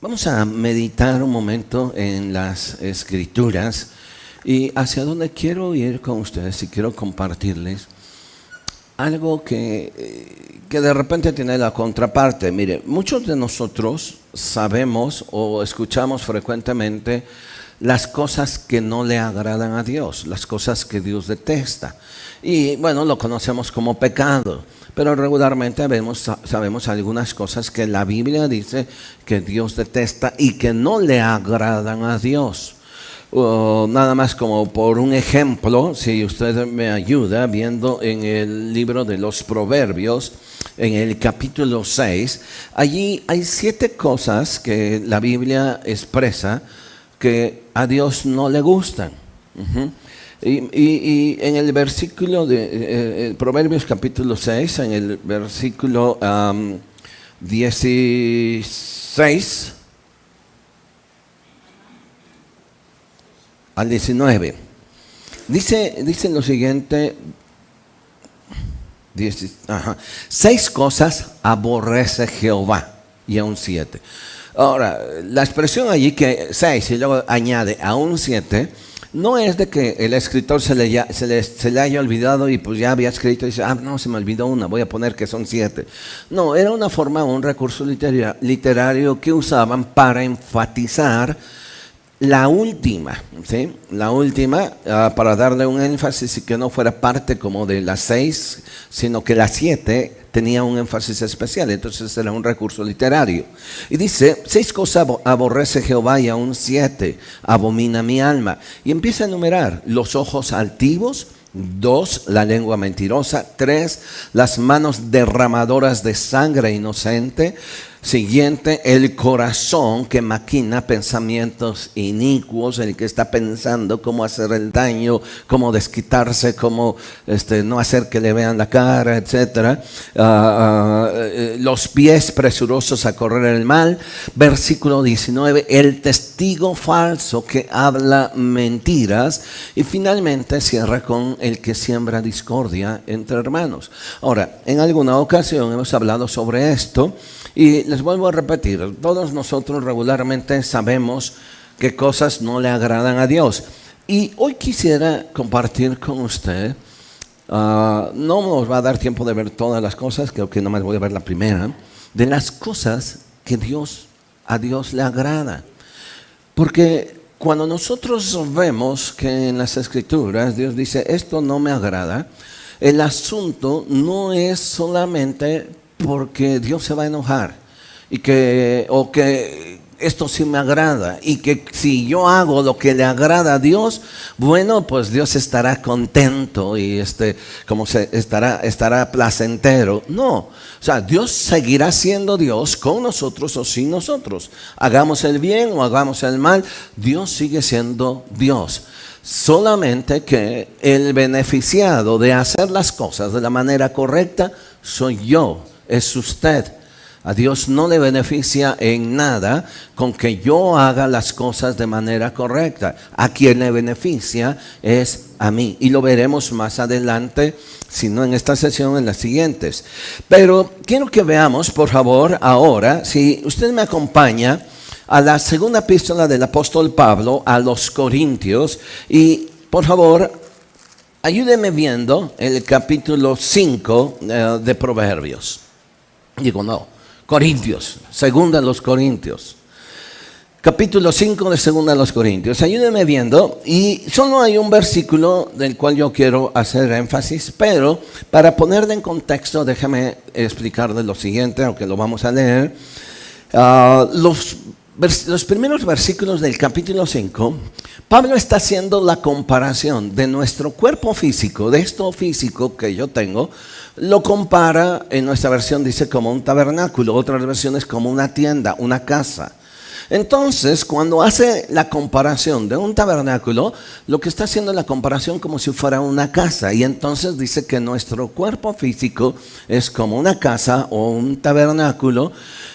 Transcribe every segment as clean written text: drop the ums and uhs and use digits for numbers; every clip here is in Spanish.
Vamos a meditar un momento en las Escrituras y hacia dónde quiero ir con ustedes y quiero compartirles algo que de repente tiene la contraparte. Mire, muchos de nosotros sabemos o escuchamos frecuentemente las cosas que no le agradan a Dios, las cosas que Dios detesta. Y bueno, lo conocemos como pecado. Pero regularmente sabemos algunas cosas que la Biblia dice que Dios detesta y que no le agradan a Dios. Nada más como por un ejemplo, si usted me ayuda viendo en el libro de los Proverbios, en el capítulo 6, allí hay 7 cosas que la Biblia expresa que a Dios no le gustan. Y en el versículo de Proverbios capítulo 6, en el versículo 16 al 19, dice lo siguiente: 6 cosas aborrece Jehová, y aún 7. Ahora, la expresión allí que 6 y luego añade aún 7, no es de que el escritor se le haya olvidado y pues ya había escrito y dice, no, se me olvidó una, voy a poner que son 7. No, era una forma, un recurso literario que usaban para enfatizar la última, ¿sí? La última, para darle un énfasis y que no fuera parte como de las 6, sino que las 7 tenía un énfasis especial. Entonces era un recurso literario. Y dice, 6 cosas aborrece Jehová y aún 7 abomina mi alma. Y empieza a enumerar: los ojos altivos; 2, la lengua mentirosa; 3, las manos derramadoras de sangre inocente; siguiente, el corazón que maquina pensamientos inicuos, el que está pensando cómo hacer el daño, cómo desquitarse, cómo no hacer que le vean la cara, etc. Los pies presurosos a correr el mal. Versículo 19, el testigo falso que habla mentiras. Y finalmente cierra con el que siembra discordia entre hermanos. Ahora, en alguna ocasión hemos hablado sobre esto. Y les vuelvo a repetir, todos nosotros regularmente sabemos qué cosas no le agradan a Dios. Y hoy quisiera compartir con usted, no nos va a dar tiempo de ver todas las cosas, creo que nomás voy a ver la primera, de las cosas que a Dios le agrada. Porque cuando nosotros vemos que en las Escrituras Dios dice, esto no me agrada, el asunto no es solamente porque Dios se va a enojar o que esto sí me agrada y que si yo hago lo que le agrada a Dios, bueno, pues Dios estará contento y estará placentero. No, o sea, Dios seguirá siendo Dios con nosotros o sin nosotros. Hagamos el bien o hagamos el mal, Dios sigue siendo Dios. Solamente que el beneficiado de hacer las cosas de la manera correcta soy yo. Es usted. A Dios no le beneficia en nada con que yo haga las cosas de manera correcta. A quien le beneficia es a mí. Y lo veremos más adelante, si no en esta sesión, en las siguientes. Pero quiero que veamos, por favor, ahora, si usted me acompaña a la segunda epístola del apóstol Pablo a los Corintios. Y, por favor, ayúdeme viendo el capítulo 5 de Proverbios. Corintios, segunda a los Corintios. Capítulo 5 de segunda a los Corintios. Ayúdenme viendo, y solo hay un versículo del cual yo quiero hacer énfasis, pero para ponerle en contexto, déjame explicarle lo siguiente, aunque lo vamos a leer. Los primeros versículos del capítulo 5, Pablo está haciendo la comparación de nuestro cuerpo físico, de esto físico que yo tengo. Lo compara, en nuestra versión dice como un tabernáculo, otras versiones como una tienda, una casa. Entonces, cuando hace la comparación de un tabernáculo, lo que está haciendo es la comparación como si fuera una casa. Y entonces dice que nuestro cuerpo físico es como una casa o un tabernáculo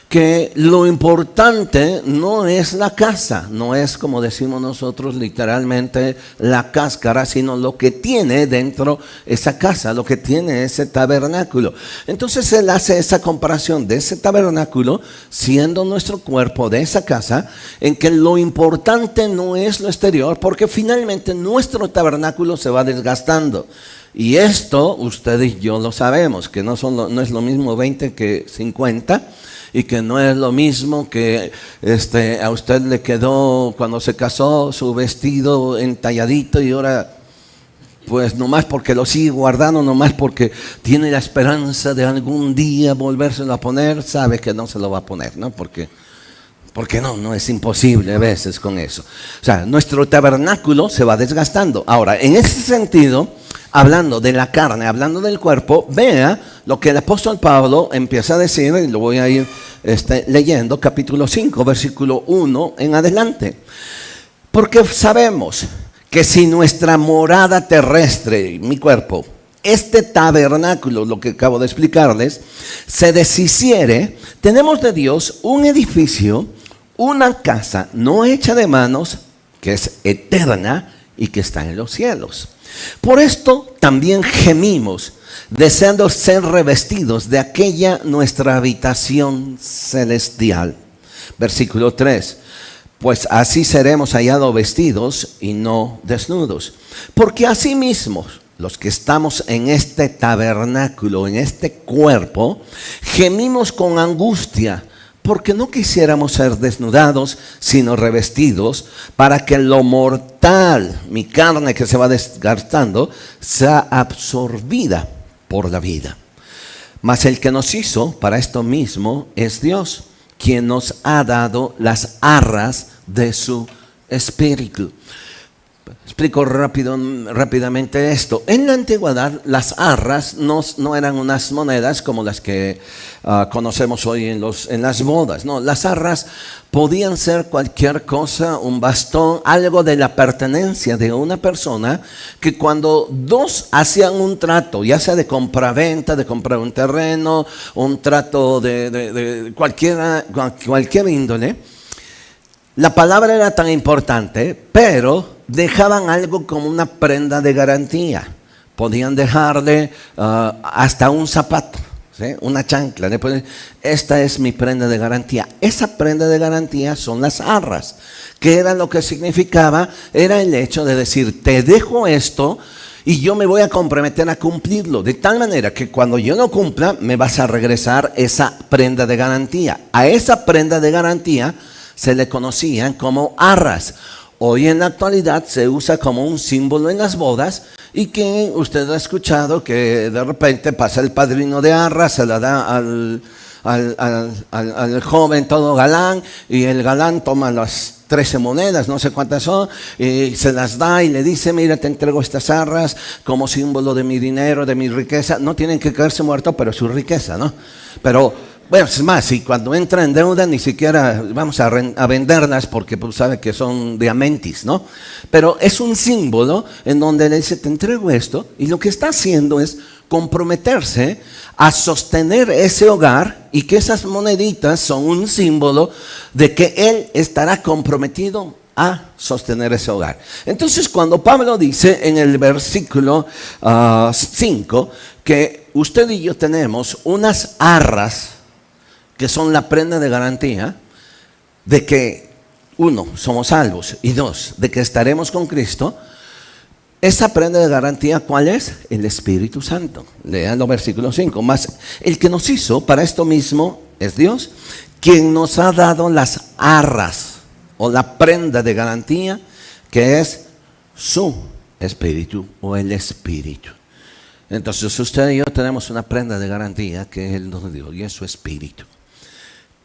que lo importante no es la casa, no es como decimos nosotros literalmente la cáscara, sino lo que tiene dentro esa casa, lo que tiene ese tabernáculo. Entonces él hace esa comparación de ese tabernáculo siendo nuestro cuerpo de esa casa, en que lo importante no es lo exterior, porque finalmente nuestro tabernáculo se va desgastando. Y esto usted y yo lo sabemos, que no es lo mismo 20 que 50, y que no es lo mismo que a usted le quedó cuando se casó su vestido entalladito y ahora pues nomás porque lo sigue guardando, nomás porque tiene la esperanza de algún día volvérselo a poner, sabe que no se lo va a poner, ¿no? Porque no es imposible a veces con eso. O sea, nuestro tabernáculo se va desgastando. Ahora, en ese sentido, hablando de la carne, hablando del cuerpo, vea lo que el apóstol Pablo empieza a decir, y lo voy a ir leyendo, capítulo 5, versículo 1 en adelante. Porque sabemos que si nuestra morada terrestre, mi cuerpo, este tabernáculo, lo que acabo de explicarles, se deshiciere, tenemos de Dios un edificio, una casa no hecha de manos, que es eterna y que está en los cielos. Por esto también gemimos, deseando ser revestidos de aquella nuestra habitación celestial. Versículo 3. Pues así seremos hallados vestidos y no desnudos. Porque asimismo, los que estamos en este tabernáculo, en este cuerpo, gemimos con angustia, porque no quisiéramos ser desnudados, sino revestidos, para que lo mortal, mi carne que se va desgastando, sea absorbida por la vida. Mas el que nos hizo para esto mismo es Dios, quien nos ha dado las arras de su espíritu. Explico rápidamente esto. En la antigüedad las arras no eran unas monedas como las que conocemos hoy en las bodas. No, las arras podían ser cualquier cosa, un bastón, algo de la pertenencia de una persona, que cuando dos hacían un trato, ya sea de compraventa, de comprar un terreno, un trato de cualquier índole, la palabra era tan importante, pero dejaban algo como una prenda de garantía. Podían dejarle hasta un zapato, ¿sí? Una chancla. Esta es mi prenda de garantía. Esa prenda de garantía son las arras. ¿Qué era lo que significaba? Era el hecho de decir, te dejo esto y yo me voy a comprometer a cumplirlo. De tal manera que cuando yo no cumpla, me vas a regresar esa prenda de garantía. A esa prenda de garantía se le conocían como arras. Hoy en la actualidad se usa como un símbolo en las bodas, y que usted ha escuchado que de repente pasa el padrino de arras, se la da al joven todo galán, y el galán toma las 13 monedas, no sé cuántas son, y se las da y le dice, mira, te entrego estas arras como símbolo de mi dinero, de mi riqueza. No tienen que caerse muertos, pero es su riqueza, ¿no? Pero bueno, es más, y cuando entra en deuda ni siquiera vamos a venderlas, porque pues sabe que son de amentis, ¿no? Pero es un símbolo en donde le dice, te entrego esto, y lo que está haciendo es comprometerse a sostener ese hogar, y que esas moneditas son un símbolo de que él estará comprometido a sostener ese hogar. Entonces, cuando Pablo dice en el versículo 5 que usted y yo tenemos unas arras que son la prenda de garantía de que, uno, somos salvos, y dos, de que estaremos con Cristo. Esa prenda de garantía, ¿cuál es? El Espíritu Santo. Lean los versículos 5. Más el que nos hizo para esto mismo es Dios, quien nos ha dado las arras o la prenda de garantía, que es su Espíritu o el Espíritu. Entonces usted y yo tenemos una prenda de garantía que Él nos dio, y es su Espíritu.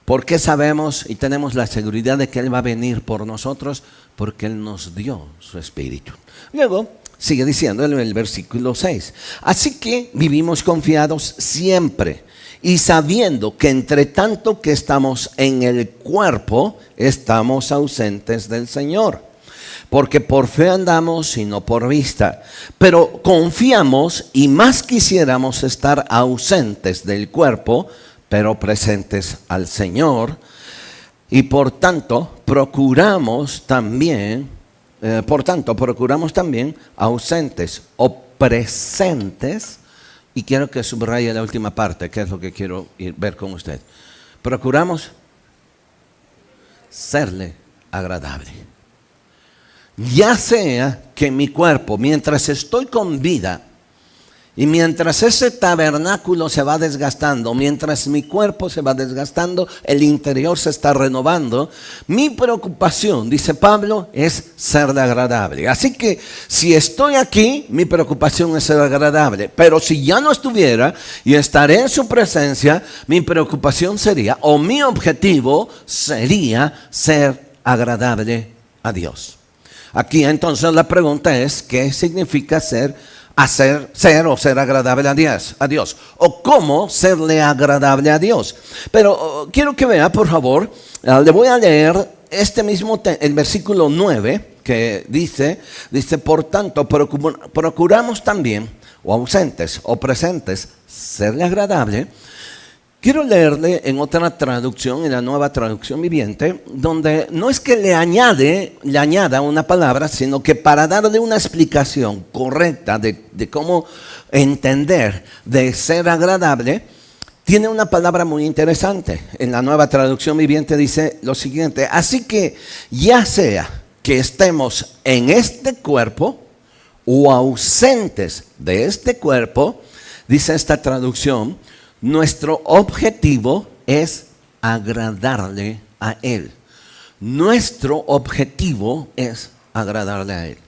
¿Por qué sabemos y tenemos la seguridad de que Él va a venir por nosotros? Porque Él nos dio su Espíritu. Luego sigue diciendo en el versículo 6, así que vivimos confiados siempre, y sabiendo que entre tanto que estamos en el cuerpo, estamos ausentes del Señor. Porque por fe andamos y no por vista. Pero confiamos, y más quisiéramos estar ausentes del cuerpo, pero presentes al Señor. Y por tanto, procuramos también ausentes o presentes. Y quiero que subraye la última parte, que es lo que quiero ver con usted. Procuramos serle agradable. Ya sea que mi cuerpo, mientras estoy con vida, y mientras ese tabernáculo se va desgastando, mientras mi cuerpo se va desgastando, el interior se está renovando, mi preocupación, dice Pablo, es serle agradable. Así que si estoy aquí, mi preocupación es ser agradable. Pero si ya no estuviera y estaré en su presencia, mi preocupación sería, o mi objetivo sería ser agradable a Dios. Aquí entonces la pregunta es, ¿qué significa ser agradable a Dios? ¿O cómo serle agradable a Dios? Pero quiero que vea, por favor, le voy a leer el versículo 9, que dice, por tanto, procuramos también, o ausentes o presentes, serle agradable. Quiero leerle en otra traducción, en la Nueva Traducción Viviente, donde no es que le añada una palabra, sino que para darle una explicación correcta de cómo entender de ser agradable, tiene una palabra muy interesante. En la Nueva Traducción Viviente dice lo siguiente: así que ya sea que estemos en este cuerpo o ausentes de este cuerpo, dice esta traducción, nuestro objetivo es agradarle a Él. Nuestro objetivo es agradarle a Él.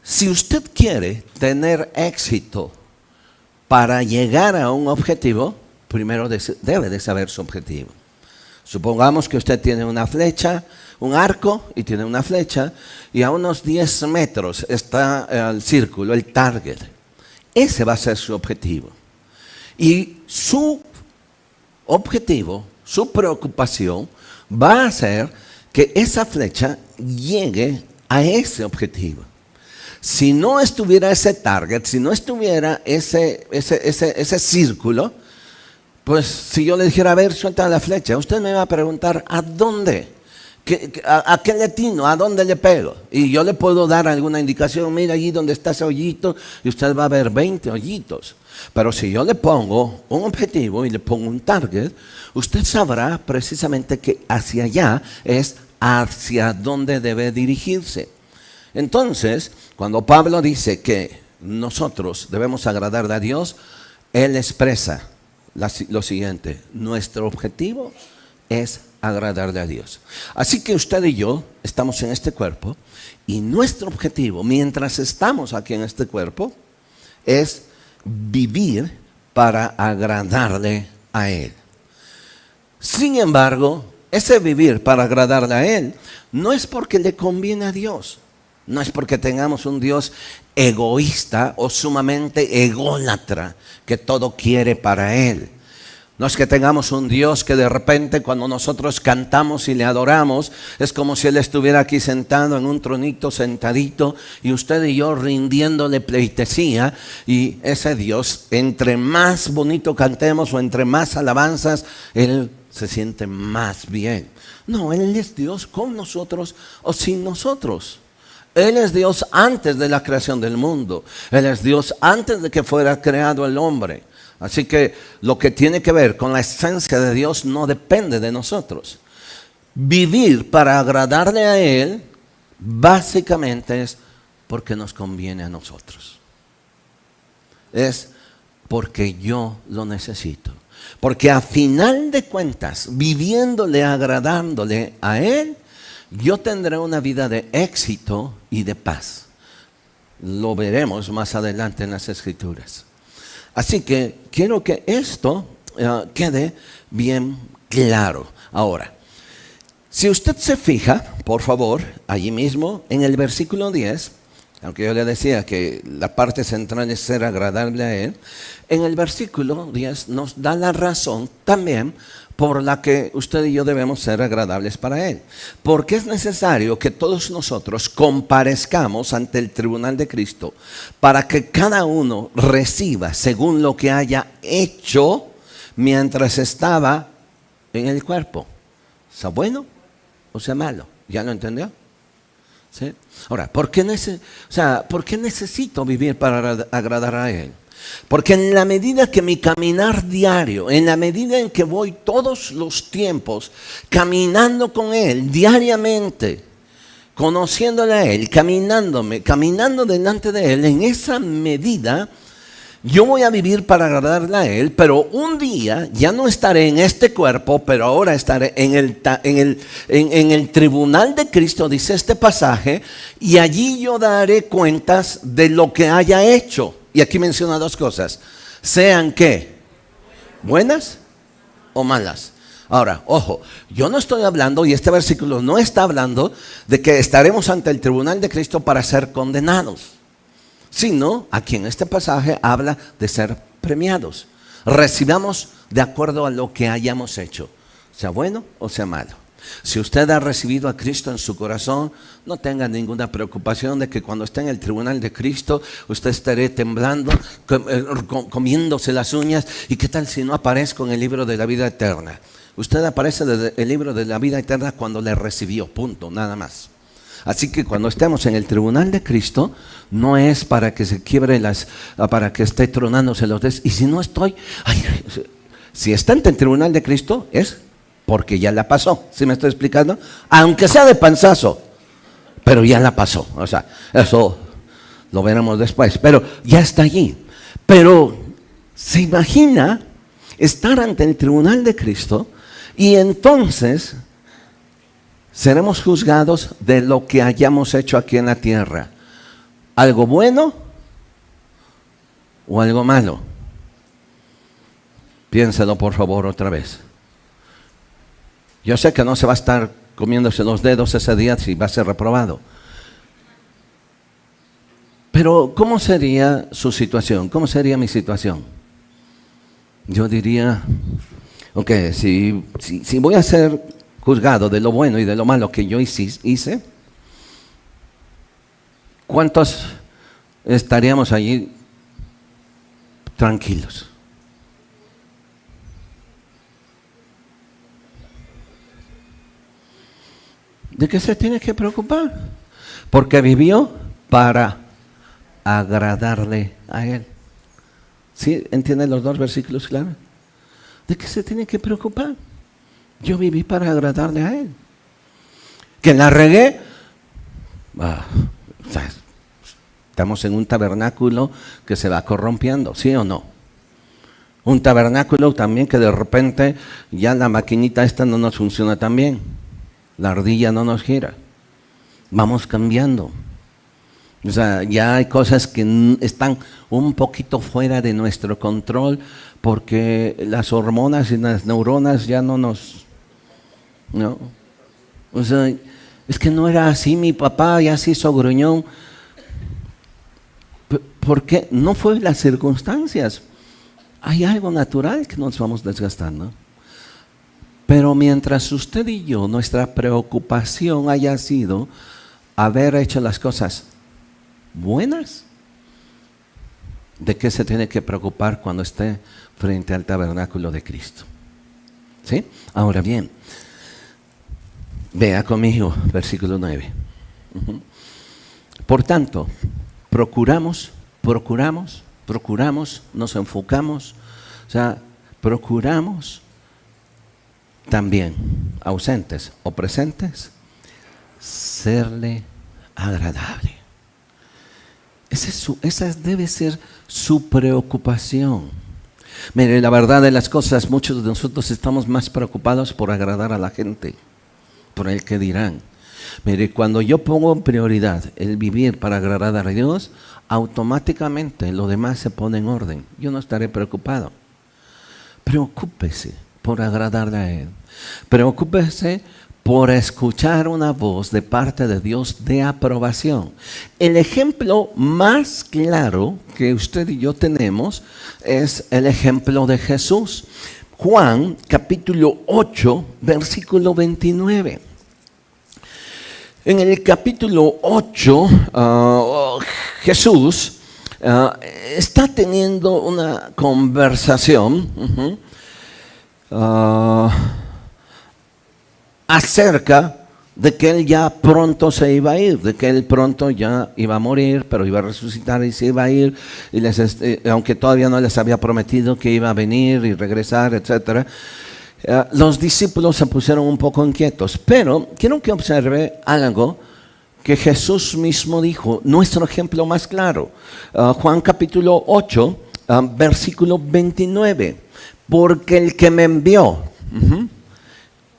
Si usted quiere tener éxito para llegar a un objetivo, primero debe de saber su objetivo. Supongamos que usted tiene una flecha, un arco y tiene una flecha, y a unos 10 metros está el círculo, el target. Ese va a ser su objetivo. Y su objetivo, su preocupación va a ser que esa flecha llegue a ese objetivo. Si no estuviera ese target, si no estuviera ese círculo, pues si yo le dijera, a ver, suelta la flecha, usted me va a preguntar, ¿a dónde? ¿A qué le atino? ¿A dónde le pego? Y yo le puedo dar alguna indicación, mira allí donde está ese hoyito, y usted va a ver 20 hoyitos. Pero si yo le pongo un objetivo y le pongo un target, usted sabrá precisamente que hacia allá es hacia donde debe dirigirse. Entonces, cuando Pablo dice que nosotros debemos agradarle a Dios, él expresa lo siguiente: nuestro objetivo es agradarle a Dios. Así que usted y yo estamos en este cuerpo, y nuestro objetivo, mientras estamos aquí en este cuerpo, es vivir para agradarle a Él. Sin embargo, ese vivir para agradarle a Él no es porque le conviene a Dios. No es porque tengamos un Dios egoísta o sumamente ególatra que todo quiere para Él. No es que tengamos un Dios que de repente cuando nosotros cantamos y le adoramos, es como si Él estuviera aquí sentado en un tronito, sentadito, y usted y yo rindiéndole pleitesía, y ese Dios, entre más bonito cantemos o entre más alabanzas, Él se siente más bien. No, Él es Dios con nosotros o sin nosotros. Él es Dios antes de la creación del mundo. Él es Dios antes de que fuera creado el hombre. Así que lo que tiene que ver con la esencia de Dios no depende de nosotros. Vivir para agradarle a Él básicamente es porque nos conviene a nosotros. Es porque yo lo necesito. Porque a final de cuentas, viviéndole, agradándole a Él, yo tendré una vida de éxito y de paz. Lo veremos más adelante en las Escrituras. Así que quiero que esto quede bien claro. Ahora, si usted se fija, por favor, allí mismo en el versículo 10, aunque yo le decía que la parte central es ser agradable a Él, en el versículo 10 nos da la razón también por la que usted y yo debemos ser agradables para Él. Porque es necesario que todos nosotros comparezcamos ante el tribunal de Cristo para que cada uno reciba según lo que haya hecho mientras estaba en el cuerpo. ¿Sea bueno o sea malo? ¿Ya lo entendió? ¿Sí? Ahora, ¿por qué necesito vivir para agradar a Él? Porque en la medida que mi caminar diario, en la medida en que voy todos los tiempos caminando con Él diariamente, conociéndole a Él, caminando delante de Él, en esa medida yo voy a vivir para agradarle a Él, pero un día ya no estaré en este cuerpo, pero ahora estaré en el tribunal de Cristo, dice este pasaje, y allí yo daré cuentas de lo que haya hecho. Y aquí menciona dos cosas, sean ¿qué? ¿Buenas o malas? Ahora, ojo, yo no estoy hablando, y este versículo no está hablando de que estaremos ante el tribunal de Cristo para ser condenados, sino aquí en este pasaje habla de ser premiados. Recibamos de acuerdo a lo que hayamos hecho, sea bueno o sea malo. Si usted ha recibido a Cristo en su corazón, no tenga ninguna preocupación de que cuando esté en el tribunal de Cristo usted estará temblando, comiéndose las uñas. ¿Y qué tal si no aparezco en el libro de la vida eterna? Usted aparece en el libro de la vida eterna cuando le recibió, punto, nada más. Así que cuando estemos en el tribunal de Cristo, no es para que se quiebre para que esté tronándose los dedos. Y si no estoy, si está ante el tribunal de Cristo, es porque ya la pasó. ¿Sí me estoy explicando? Aunque sea de panzazo, pero ya la pasó. O sea, eso lo veremos después, pero ya está allí. Pero se imagina estar ante el tribunal de Cristo y entonces seremos juzgados de lo que hayamos hecho aquí en la tierra. ¿Algo bueno o algo malo? Piénselo por favor otra vez. Yo sé que no se va a estar comiéndose los dedos ese día si va a ser reprobado. Pero ¿cómo sería su situación? ¿Cómo sería mi situación? Yo diría, ok, si voy a ser juzgado de lo bueno y de lo malo que yo hice, ¿cuántos estaríamos allí tranquilos? ¿De qué se tiene que preocupar? Porque vivió para agradarle a Él. ¿Sí? ¿Entienden los dos versículos claros? ¿De qué se tiene que preocupar? Yo viví para agradarle a Él. ¿Que la regué? Estamos en un tabernáculo que se va corrompiendo, ¿sí o no? Un tabernáculo también que de repente ya la maquinita esta no nos funciona tan bien. La ardilla no nos gira. Vamos cambiando. O sea, ya hay cosas que están un poquito fuera de nuestro control porque las hormonas y las neuronas ya no nos... ¿no? O sea, es que no era así, mi papá ya se hizo gruñón. ¿Por qué? No fue las circunstancias. Hay algo natural que nos vamos desgastando. Pero mientras usted y yo, nuestra preocupación haya sido haber hecho las cosas buenas, ¿de qué se tiene que preocupar cuando esté frente al tabernáculo de Cristo? ¿Sí? Ahora bien, vea conmigo, versículo 9. Por tanto, procuramos, nos enfocamos, o sea, procuramos también, ausentes o presentes, serle agradable. Esa debe ser su preocupación. Mire, la verdad de las cosas, muchos de nosotros estamos más preocupados por agradar a la gente, por el que dirán. Mire, cuando yo pongo en prioridad el vivir para agradar a Dios, automáticamente lo demás se pone en orden. Yo no estaré preocupado. Preocúpese por agradarle a Él. Preocúpese por escuchar una voz de parte de Dios de aprobación. El ejemplo más claro que usted y yo tenemos es el ejemplo de Jesús. Juan capítulo 8, versículo 29. En el capítulo 8, Jesús está teniendo una conversación ah, acerca de que él ya pronto se iba a ir, de que él pronto ya iba a morir, pero iba a resucitar y se iba a ir, y aunque todavía no les había prometido que iba a venir y regresar, etc. Los discípulos se pusieron un poco inquietos, pero quiero que observe algo que Jesús mismo dijo, nuestro ejemplo más claro. Juan capítulo 8, versículo 29. Porque el que me envió,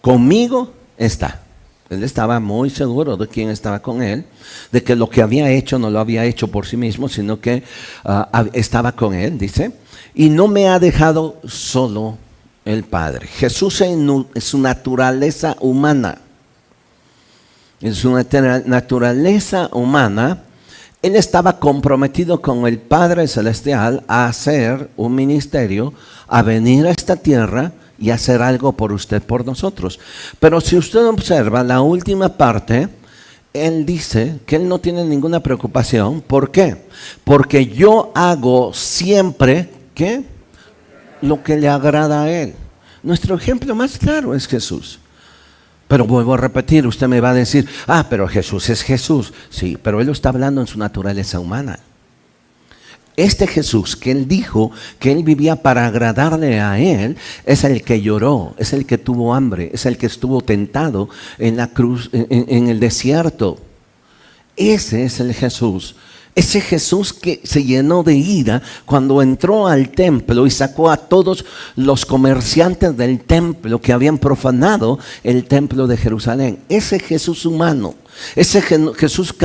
conmigo está. Él estaba muy seguro de quién estaba con él, de que lo que había hecho no lo había hecho por sí mismo, sino que estaba con él, dice, y no me ha dejado solo el Padre. Jesús en su naturaleza humana, en su naturaleza humana, él estaba comprometido con el Padre Celestial a hacer un ministerio, a venir a esta tierra y hacer algo por usted, por nosotros. Pero si usted observa la última parte, él dice que él no tiene ninguna preocupación. ¿Por qué? Porque yo hago siempre, ¿qué? Lo que le agrada a él. Nuestro ejemplo más claro es Jesús. Pero vuelvo a repetir, usted me va a decir, pero Jesús es Jesús. Sí, pero él lo está hablando en su naturaleza humana. Este Jesús que él dijo que él vivía para agradarle a él, es el que lloró, es el que tuvo hambre, es el que estuvo tentado en la cruz, en el desierto. Ese es el Jesús. Ese Jesús que se llenó de ira cuando entró al templo y sacó a todos los comerciantes del templo que habían profanado el templo de Jerusalén. Ese Jesús humano, ese Jesús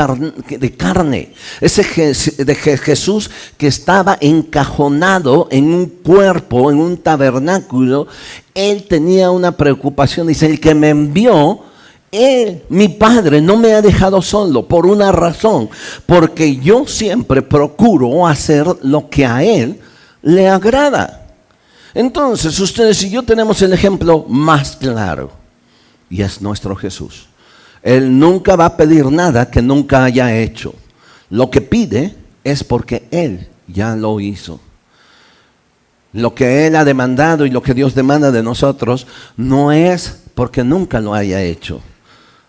de carne, ese Jesús que estaba encajonado en un cuerpo, en un tabernáculo, él tenía una preocupación. Dice, el que me envió, él, mi Padre, no me ha dejado solo por una razón, porque yo siempre procuro hacer lo que a Él le agrada. Entonces, ustedes y yo tenemos el ejemplo más claro, y es nuestro Jesús. Él nunca va a pedir nada que nunca haya hecho. Lo que pide es porque Él ya lo hizo. Lo que Él ha demandado y lo que Dios demanda de nosotros no es porque nunca lo haya hecho.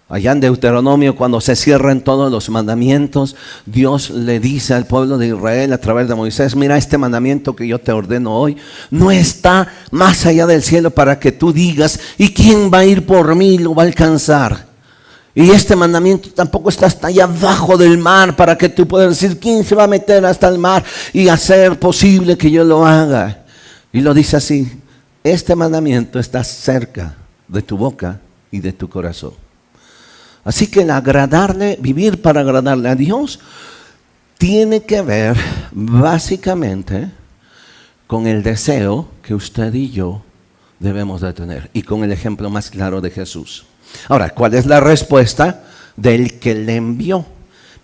Allá en Deuteronomio, cuando se cierran todos los mandamientos, Dios le dice al pueblo de Israel a través de Moisés, mira, este mandamiento que yo te ordeno hoy no está más allá del cielo para que tú digas, ¿y quién va a ir por mí y lo va a alcanzar? Y este mandamiento tampoco está hasta allá abajo del mar para que tú puedas decir, ¿quién se va a meter hasta el mar y hacer posible que yo lo haga? Y lo dice así, este mandamiento está cerca de tu boca y de tu corazón. Así que el agradarle, vivir para agradarle a Dios, tiene que ver básicamente con el deseo que usted y yo debemos de tener y con el ejemplo más claro de Jesús. Ahora, ¿cuál es la respuesta del que le envió?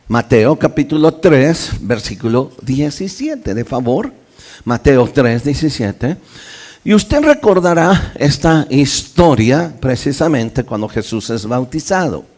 Mateo capítulo 3, versículo 17, de favor. Mateo 3, 17. Y usted recordará esta historia precisamente cuando Jesús es bautizado.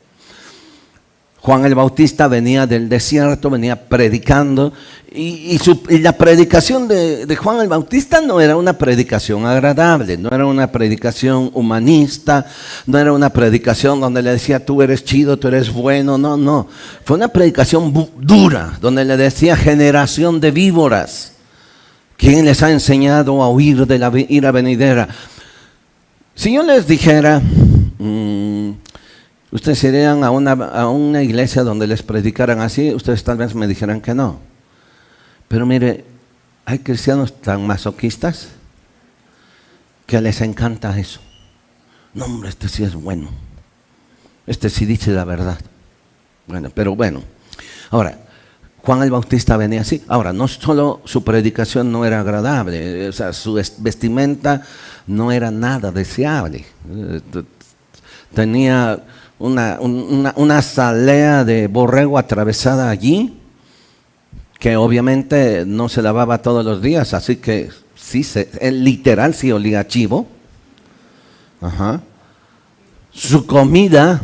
Juan el Bautista venía del desierto, venía predicando y la predicación de Juan el Bautista no era una predicación agradable, no era una predicación humanista, no era una predicación donde le decía tú eres chido, tú eres bueno, no. Fue una predicación dura, donde le decía generación de víboras, ¿quién les ha enseñado a huir de la ira venidera? Si yo les dijera... ustedes irían a una iglesia donde les predicaran así, ustedes tal vez me dijeran que no. Pero mire, hay cristianos tan masoquistas que les encanta eso. No, hombre, este sí es bueno. Este sí dice la verdad. Bueno. Ahora, Juan el Bautista venía así. Ahora, no solo su predicación no era agradable, o sea, su vestimenta no era nada deseable. Tenía una salea de borrego atravesada allí, que obviamente no se lavaba todos los días, así que sí, literal sí olía a chivo. Su comida,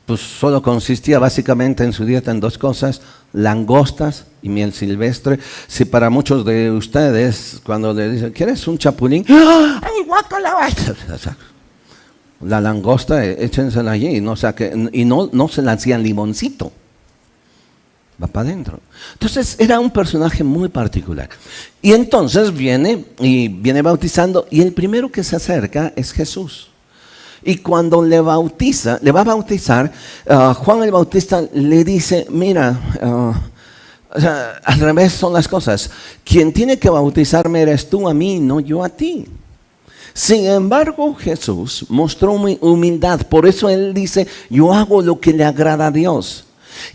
pues solo consistía básicamente en su dieta en dos cosas, langostas y miel silvestre. Si para muchos de ustedes, cuando le dicen, ¿quieres un chapulín? ¡Ay, La langosta, échensela allí, no, y no se la hacían limoncito. Va para adentro. Entonces era un personaje muy particular. Y entonces viene bautizando, y el primero que se acerca es Jesús. Y cuando le va a bautizar, Juan el Bautista le dice, mira, al revés son las cosas. Quien tiene que bautizarme eres tú a mí, no yo a ti. Sin embargo, Jesús mostró humildad. Por eso Él dice, yo hago lo que le agrada a Dios.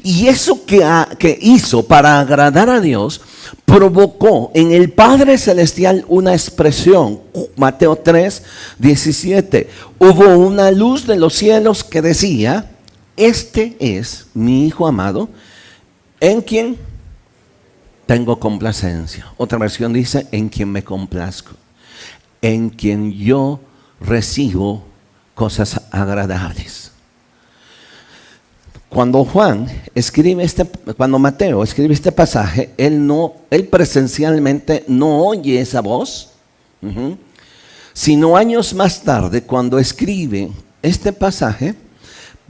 Y eso que hizo para agradar a Dios, provocó en el Padre Celestial una expresión. Mateo 3, 17. Hubo una luz de los cielos que decía, este es mi Hijo amado, en quien tengo complacencia. Otra versión dice, en quien me complazco, en quien yo recibo cosas agradables. Cuando Mateo escribe este pasaje, él presencialmente no oye esa voz, sino años más tarde, cuando escribe este pasaje,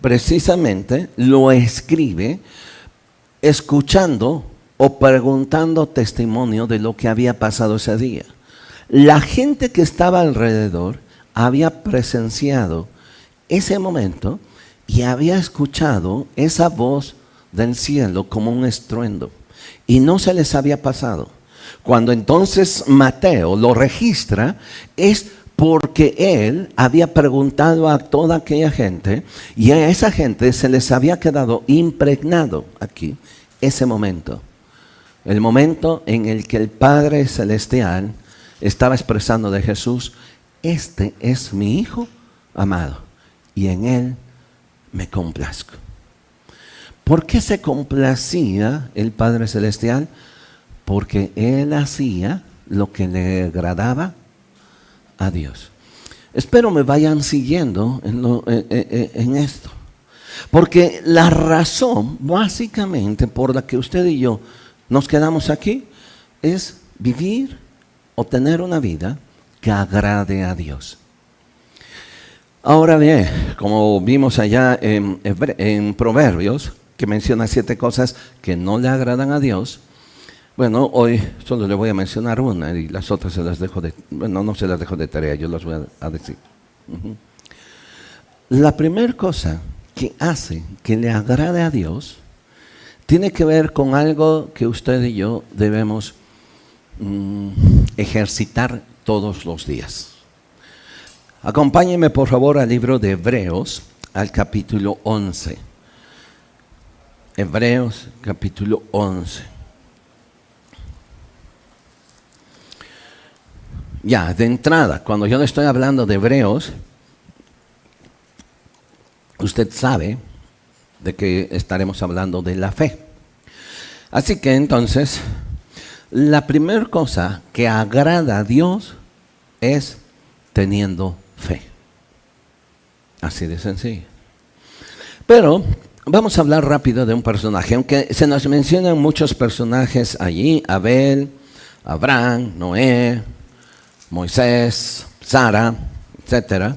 precisamente lo escribe escuchando o preguntando testimonio de lo que había pasado ese día. La gente que estaba alrededor había presenciado ese momento y había escuchado esa voz del cielo como un estruendo. Y no se les había pasado. Cuando entonces Mateo lo registra, es porque él había preguntado a toda aquella gente, y a esa gente se les había quedado impregnado aquí ese momento. El momento en el que el Padre Celestial estaba expresando de Jesús, este es mi Hijo amado, y en Él me complazco. ¿Por qué se complacía el Padre Celestial? Porque Él hacía lo que le agradaba a Dios. Espero me vayan siguiendo en esto. Porque la razón básicamente por la que usted y yo nos quedamos aquí es vivir o tener una vida que agrade a Dios. Ahora bien, como vimos allá en Proverbios, que menciona 7 cosas que no le agradan a Dios, bueno, hoy solo le voy a mencionar una y las otras se las dejo no se las dejo de tarea, yo las voy a decir. La primera cosa que hace que le agrade a Dios tiene que ver con algo que usted y yo debemos ejercitar todos los días. Acompáñenme por favor al libro de Hebreos, al capítulo 11. Hebreos, capítulo 11. Ya, de entrada, cuando yo le estoy hablando de Hebreos, usted sabe de que estaremos hablando de la fe. Así que entonces, la primera cosa que agrada a Dios es teniendo fe. Así de sencillo. Pero vamos a hablar rápido de un personaje, aunque se nos mencionan muchos personajes allí: Abel, Abraham, Noé, Moisés, Sara, etc.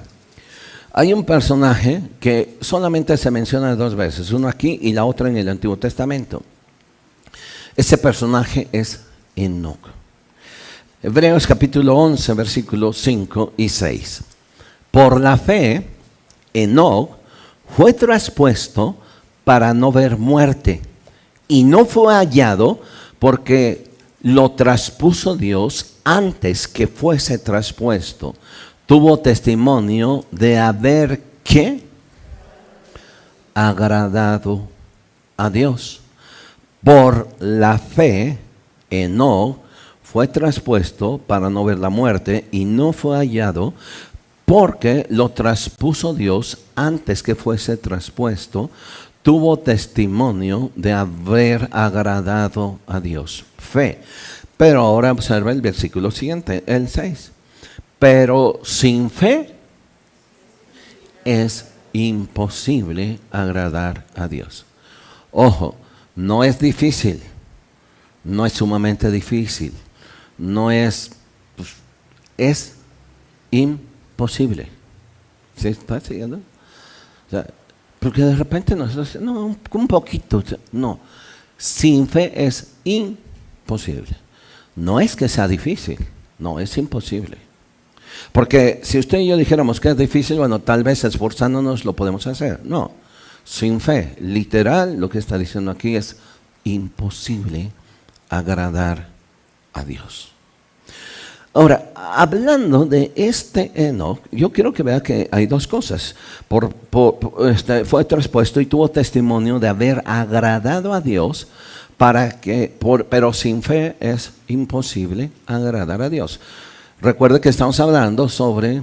Hay un personaje que solamente se menciona 2 veces, uno aquí y la otra en el Antiguo Testamento. Ese personaje es Enoc. Hebreos capítulo 11, versículos 5 y 6. Por la fe, Enoc fue traspuesto para no ver muerte, y no fue hallado porque lo traspuso Dios antes que fuese traspuesto. Tuvo testimonio de haber ¿qué? Agradado a Dios. Por la fe, Enoc fue traspuesto para no ver la muerte y no fue hallado porque lo traspuso Dios antes que fuese traspuesto. Tuvo testimonio de haber agradado a Dios. Fe. Pero ahora observa el versículo siguiente, el 6. Pero sin fe es imposible agradar a Dios. Ojo, no es difícil, no es sumamente difícil, no es, es imposible. posible. ¿Sí está siguiendo? O sea, porque de repente nosotros, no, un poquito, no. Sin fe es imposible. No es que sea difícil, no, es imposible. Porque si usted y yo dijéramos que es difícil, bueno, tal vez esforzándonos lo podemos hacer. No, sin fe, literal, lo que está diciendo aquí es imposible agradar a Dios. Ahora, hablando de este Enoc, yo quiero que vea que hay dos cosas. Fue traspuesto y tuvo testimonio de haber agradado a Dios, pero sin fe es imposible agradar a Dios. Recuerde que estamos hablando sobre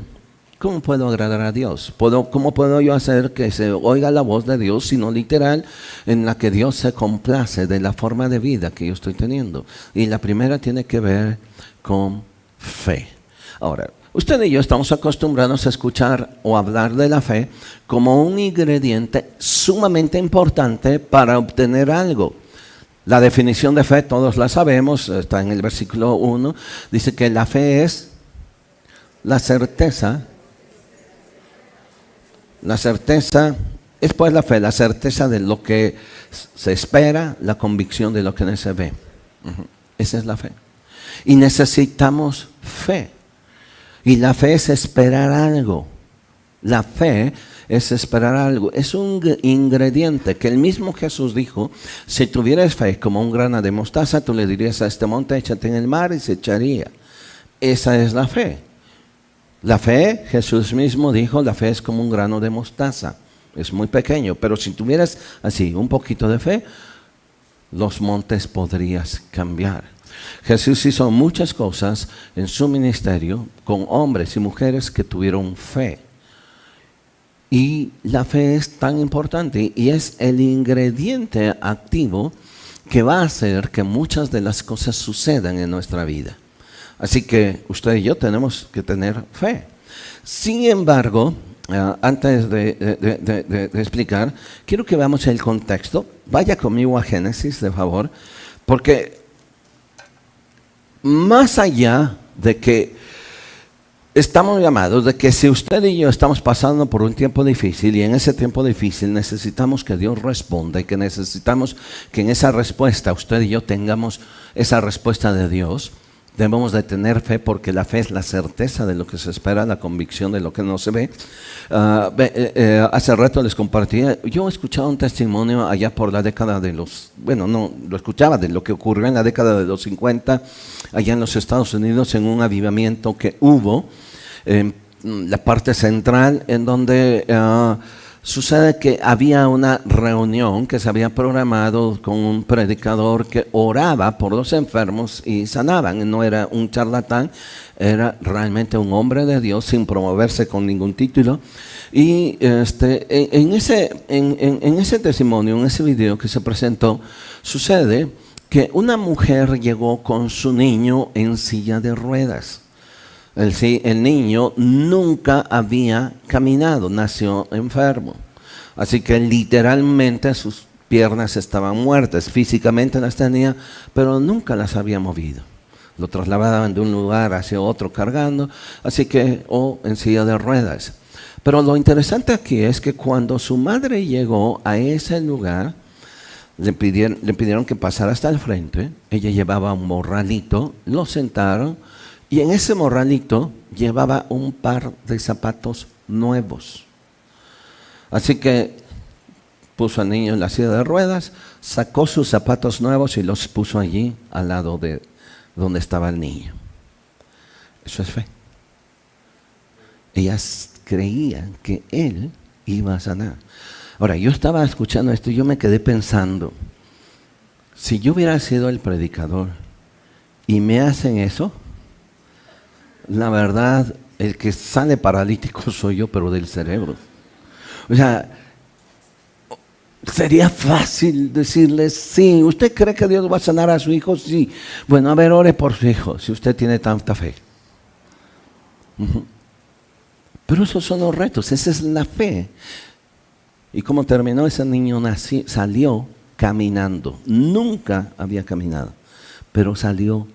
cómo puedo agradar a Dios. ¿Cómo puedo yo hacer que se oiga la voz de Dios, sino literal, en la que Dios se complace de la forma de vida que yo estoy teniendo? Y la primera tiene que ver con fe. Ahora, usted y yo estamos acostumbrados a escuchar o hablar de la fe como un ingrediente sumamente importante para obtener algo. La definición de fe todos la sabemos, está en el versículo 1, dice que la fe es la certeza es pues la fe, la certeza de lo que se espera, la convicción de lo que no se ve. Esa es la fe. Y necesitamos fe. Y la fe es esperar algo. La fe es esperar algo. Es un ingrediente que el mismo Jesús dijo, si tuvieras fe como un grano de mostaza, tú le dirías a este monte, échate en el mar y se echaría. Esa es la fe. La fe, Jesús mismo dijo, la fe es como un grano de mostaza. Es muy pequeño, pero si tuvieras así un poquito de fe, los montes podrías cambiar. Jesús hizo muchas cosas en su ministerio con hombres y mujeres que tuvieron fe. Y la fe es tan importante y es el ingrediente activo que va a hacer que muchas de las cosas sucedan en nuestra vida. Así que usted y yo tenemos que tener fe. Sin embargo, antes de explicar, quiero que veamos el contexto. Vaya conmigo a Génesis, de favor, porque más allá de que estamos llamados, de que si usted y yo estamos pasando por un tiempo difícil y en ese tiempo difícil necesitamos que Dios responda y que necesitamos que en esa respuesta usted y yo tengamos esa respuesta de Dios, debemos de tener fe porque la fe es la certeza de lo que se espera, la convicción de lo que no se ve. Hace rato les compartía, yo escuchaba un testimonio allá por la década de lo escuchaba de lo que ocurrió en la década de los 50, allá en los Estados Unidos, en un avivamiento que hubo en la parte central, en donde sucede que había una reunión que se había programado con un predicador que oraba por los enfermos y sanaban. No era un charlatán, era realmente un hombre de Dios sin promoverse con ningún título. Y en ese testimonio, en ese video que se presentó, sucede que una mujer llegó con su niño en silla de ruedas. El niño nunca había caminado, nació enfermo. Así que literalmente sus piernas estaban muertas, físicamente las tenía, pero nunca las había movido. Lo trasladaban de un lugar hacia otro cargando, o en silla de ruedas. Pero lo interesante aquí es que cuando su madre llegó a ese lugar, le pidieron que pasara hasta el frente. Ella llevaba un morralito, lo sentaron y en ese morralito llevaba un par de zapatos nuevos. Así que puso al niño en la silla de ruedas, sacó sus zapatos nuevos y los puso allí al lado de donde estaba el niño. Eso es fe. Ellas creían que él iba a sanar. Ahora, yo estaba escuchando esto y yo me quedé pensando, si yo hubiera sido el predicador y me hacen eso, la verdad, el que sale paralítico soy yo, pero del cerebro. O sea, sería fácil decirles, sí, ¿usted cree que Dios va a sanar a su hijo? Sí. Bueno, a ver, ore por su hijo, si usted tiene tanta fe. Pero esos son los retos, esa es la fe. Y como terminó, ese niño salió caminando. Nunca había caminado, pero salió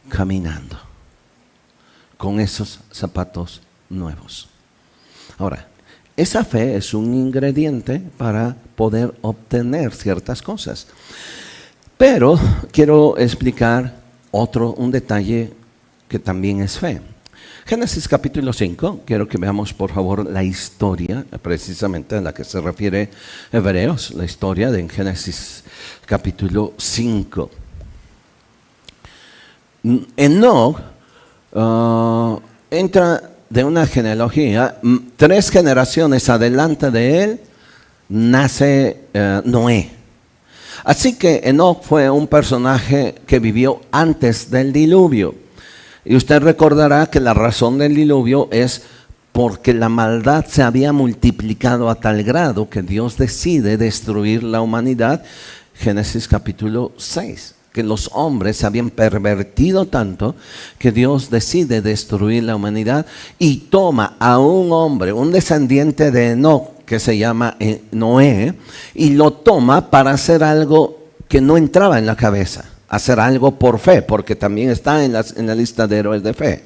caminando con esos zapatos nuevos. Ahora, esa fe es un ingrediente para poder obtener ciertas cosas. Pero quiero explicar un detalle que también es fe. Génesis capítulo 5, quiero que veamos por favor la historia, precisamente a la que se refiere Hebreos, la historia de Génesis capítulo 5. Enoc entra de una genealogía, 3 generaciones adelante de él, nace Noé. Así que Enoc fue un personaje que vivió antes del diluvio. Y usted recordará que la razón del diluvio es porque la maldad se había multiplicado a tal grado que Dios decide destruir la humanidad. Génesis capítulo 6, que los hombres se habían pervertido tanto que Dios decide destruir la humanidad y toma a un hombre, un descendiente de Enoc, que se llama Noé, y lo toma para hacer algo que no entraba en la cabeza. Hacer algo por fe, porque también está en la lista de héroes de fe.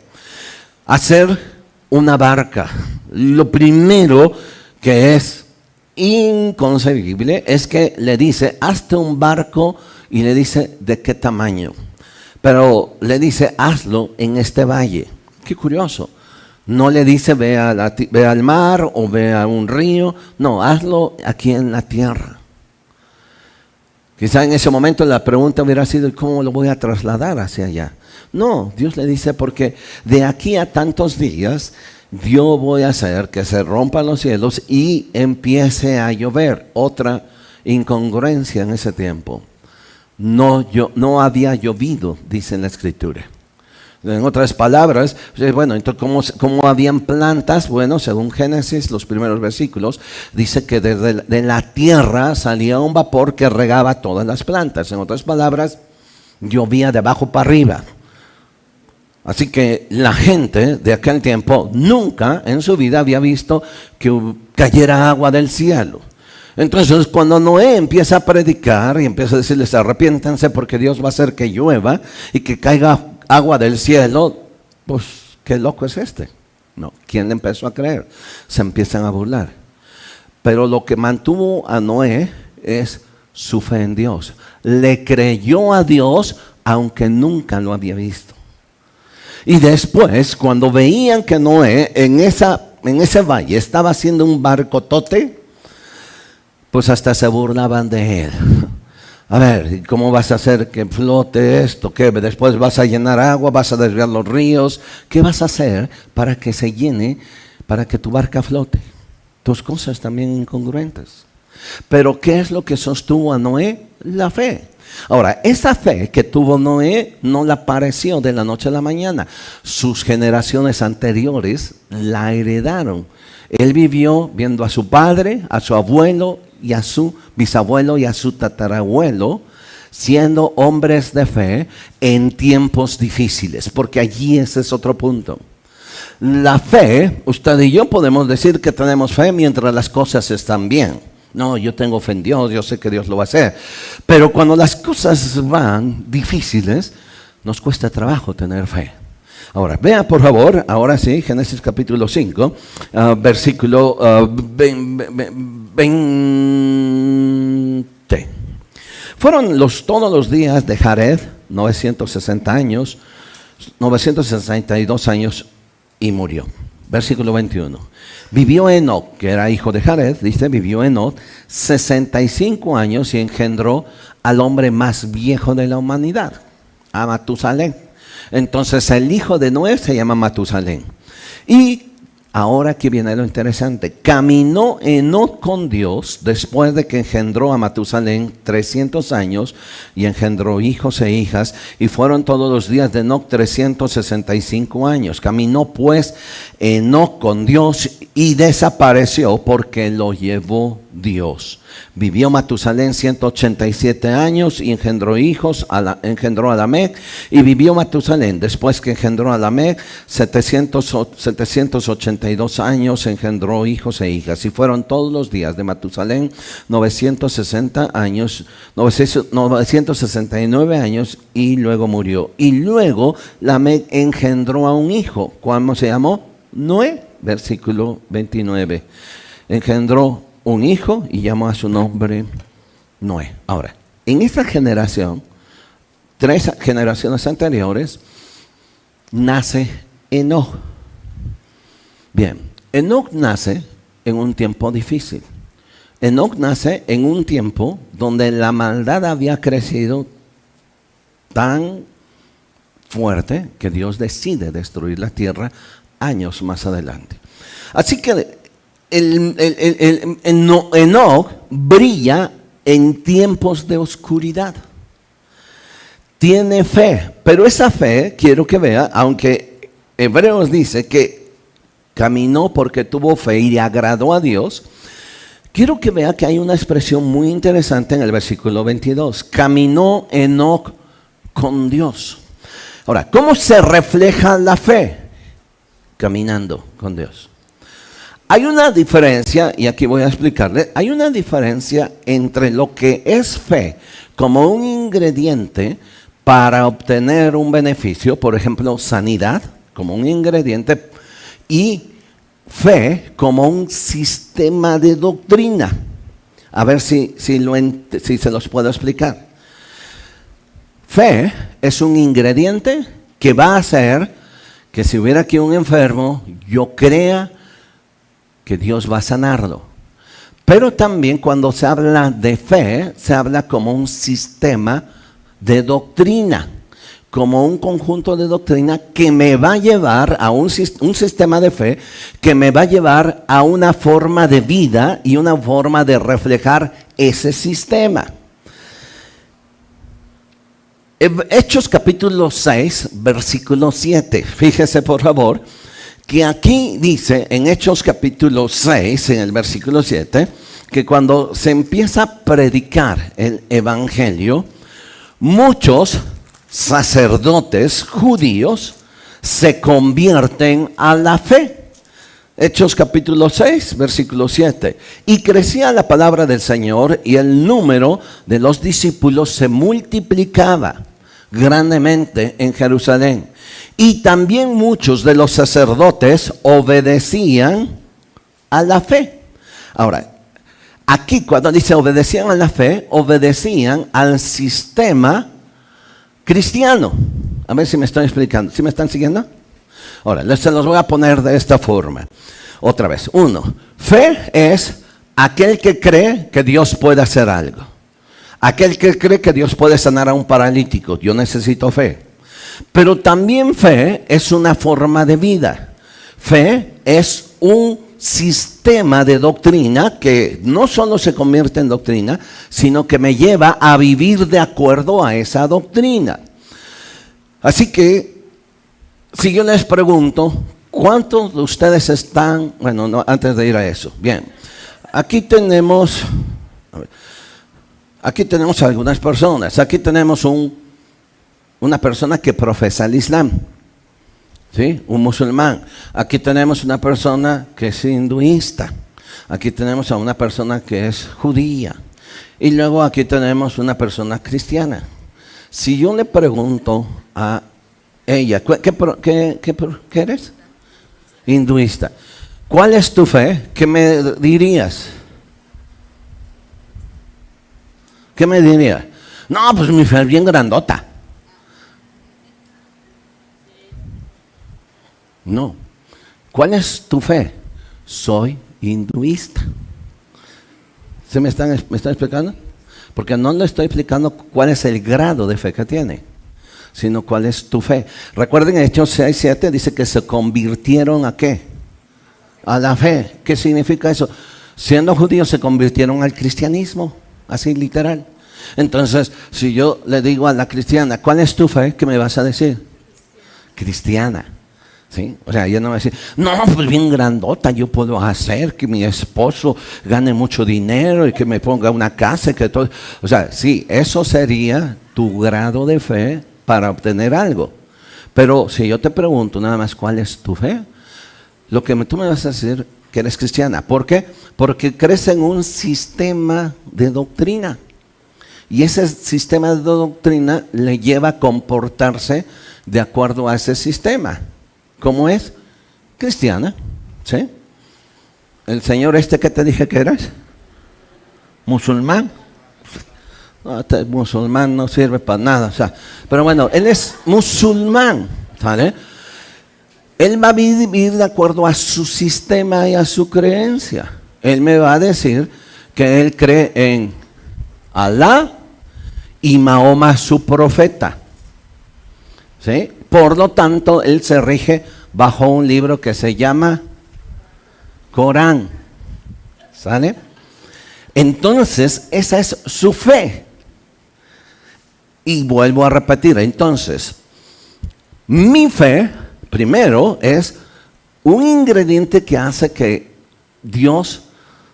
Hacer una barca. Lo primero que es inconcebible es que le dice, hazte un barco, y le dice, ¿de qué tamaño? Pero le dice, hazlo en este valle. Qué curioso. No le dice, ve al mar o ve a un río. No, hazlo aquí en la tierra. Quizá en ese momento la pregunta hubiera sido, ¿cómo lo voy a trasladar hacia allá? No, Dios le dice, porque de aquí a tantos días yo voy a hacer que se rompan los cielos y empiece a llover. Otra incongruencia en ese tiempo. No había llovido, dice en la Escritura. En otras palabras, bueno, entonces ¿cómo habían plantas? Bueno, según Génesis, los primeros versículos, dice que de la tierra salía un vapor que regaba todas las plantas. En otras palabras, llovía de abajo para arriba. Así que la gente de aquel tiempo nunca en su vida había visto que cayera agua del cielo. Entonces, cuando Noé empieza a predicar y empieza a decirles, arrepiéntanse porque Dios va a hacer que llueva y que caiga agua del cielo, pues qué loco es este. No, ¿quién le empezó a creer? Se empiezan a burlar. Pero lo que mantuvo a Noé es su fe en Dios. Le creyó a Dios aunque nunca lo había visto. Y después, cuando veían que Noé en ese valle estaba haciendo un barcotote, pues hasta se burlaban de él. A ver, ¿cómo vas a hacer que flote esto? ¿Qué? Después vas a llenar agua, vas a desviar los ríos. ¿Qué vas a hacer para que se llene, para que tu barca flote? Tus cosas también incongruentes. Pero ¿qué es lo que sostuvo a Noé? La fe. Ahora, esa fe que tuvo Noé no la apareció de la noche a la mañana. Sus generaciones anteriores la heredaron. Él vivió viendo a su padre, a su abuelo y a su bisabuelo y a su tatarabuelo siendo hombres de fe en tiempos difíciles, porque allí ese es otro punto. La fe, usted y yo podemos decir que tenemos fe mientras las cosas están bien. No, yo tengo fe en Dios, yo sé que Dios lo va a hacer. Pero cuando las cosas van difíciles, nos cuesta trabajo tener fe. Ahora, vea por favor, ahora sí, Génesis capítulo 5, versículo 20. Fueron todos los días de Jared, 962 años, y murió. Versículo 21. Vivió Enoc, que era hijo de Jared, dice, vivió Enoc 65 años y engendró al hombre más viejo de la humanidad, a Matusalén. Entonces el hijo de Noé se llama Matusalén. Y ahora aquí viene lo interesante. Caminó Enoc con Dios después de que engendró a Matusalén 300 años y engendró hijos e hijas. Y fueron todos los días de Enoc 365 años. Caminó pues Enoc con Dios y desapareció porque lo llevó Dios. Vivió Matusalén 187 años y engendró hijos, engendró a Lamec, y vivió Matusalén después que engendró a Lamec 782 años, engendró hijos e hijas, y fueron todos los días de Matusalén 960 años, 969 años, y luego murió. Y luego Lamec engendró a un hijo. ¿Cómo se llamó? Noé. versículo 29. Engendró un hijo y llamó a su nombre Noé. Ahora, en esta generación, 3 generaciones anteriores, nace Enoc. Bien, Enoc nace en un tiempo difícil. Enoc nace en un tiempo donde la maldad había crecido tan fuerte que Dios decide destruir la tierra años más adelante. Así que Enoc brilla en tiempos de oscuridad. Tiene fe, pero esa fe, quiero que vea, aunque Hebreos dice que caminó porque tuvo fe y le agradó a Dios, quiero que vea que hay una expresión muy interesante en el versículo 22. Caminó Enoc con Dios. Ahora, ¿cómo se refleja la fe? Caminando con Dios. Hay una diferencia, y aquí voy a explicarle, hay una diferencia entre lo que es fe como un ingrediente para obtener un beneficio, por ejemplo, sanidad, como un ingrediente, y fe como un sistema de doctrina. A ver si se los puedo explicar. Fe es un ingrediente que va a hacer que si hubiera aquí un enfermo, yo crea que Dios va a sanarlo. Pero también cuando se habla de fe, se habla como un sistema de doctrina, como un conjunto de doctrina que me va a llevar a un sistema de fe, que me va a llevar a una forma de vida y una forma de reflejar ese sistema. Hechos capítulo 6, versículo 7. Fíjese por favor, que aquí dice en Hechos capítulo 6, en el versículo 7, que cuando se empieza a predicar el evangelio, muchos sacerdotes judíos se convierten a la fe. Hechos capítulo 6, versículo 7. Y crecía la palabra del Señor y el número de los discípulos se multiplicaba grandemente en Jerusalén. Y también muchos de los sacerdotes obedecían a la fe. Ahora, aquí cuando dice obedecían a la fe, obedecían al sistema cristiano. A ver si me estoy explicando. ¿Sí me están siguiendo? Ahora, se los voy a poner de esta forma. Otra vez. 1. Fe es aquel que cree que Dios puede hacer algo. Aquel que cree que Dios puede sanar a un paralítico. Yo necesito fe. Pero también fe es una forma de vida. Fe es un sistema de doctrina que no solo se convierte en doctrina, sino que me lleva a vivir de acuerdo a esa doctrina. Así que, si yo les pregunto, ¿cuántos de ustedes están? Bueno, no, antes de ir a eso. Bien, aquí tenemos algunas personas. Aquí tenemos una persona que profesa el Islam. ¿Sí? Un musulmán. Aquí tenemos una persona que es hinduista. Aquí tenemos a una persona que es judía. Y luego aquí tenemos una persona cristiana. Si yo le pregunto a ella, ¿qué eres? Hinduista. ¿Cuál es tu fe? ¿Qué me dirías? ¿Qué me dirías? No, pues mi fe es bien grandota. No. ¿Cuál es tu fe? Soy hinduista. ¿Se me están explicando? Porque no le estoy explicando cuál es el grado de fe que tiene, sino cuál es tu fe. Recuerden en Hechos 6:7 dice que se convirtieron ¿a qué? A la fe. ¿Qué significa eso? Siendo judíos se convirtieron al cristianismo, así literal. Entonces, si yo le digo a la cristiana, ¿cuál es tu fe? ¿Qué me vas a decir? Cristiana. ¿Sí? O sea, ella no va a decir, no, pues bien grandota, yo puedo hacer que mi esposo gane mucho dinero y que me ponga una casa y que todo. O sea, sí, eso sería tu grado de fe para obtener algo. Pero si yo te pregunto nada más cuál es tu fe, lo que tú me vas a decir que eres cristiana. ¿Por qué? Porque crees en un sistema de doctrina. Y ese sistema de doctrina le lleva a comportarse de acuerdo a ese sistema. ¿Cómo es? Cristiana. ¿Sí? El señor este que te dije que eras, musulmán. No, este musulmán no sirve para nada. O sea, pero bueno, él es musulmán, ¿sale? Él va a vivir de acuerdo a su sistema y a su creencia. Él me va a decir que él cree en Alá y Mahoma su profeta. ¿Sí? Por lo tanto, él se rige bajo un libro que se llama Corán. ¿Sale? Entonces, esa es su fe. Y vuelvo a repetir, entonces, mi fe, primero, es un ingrediente que hace que Dios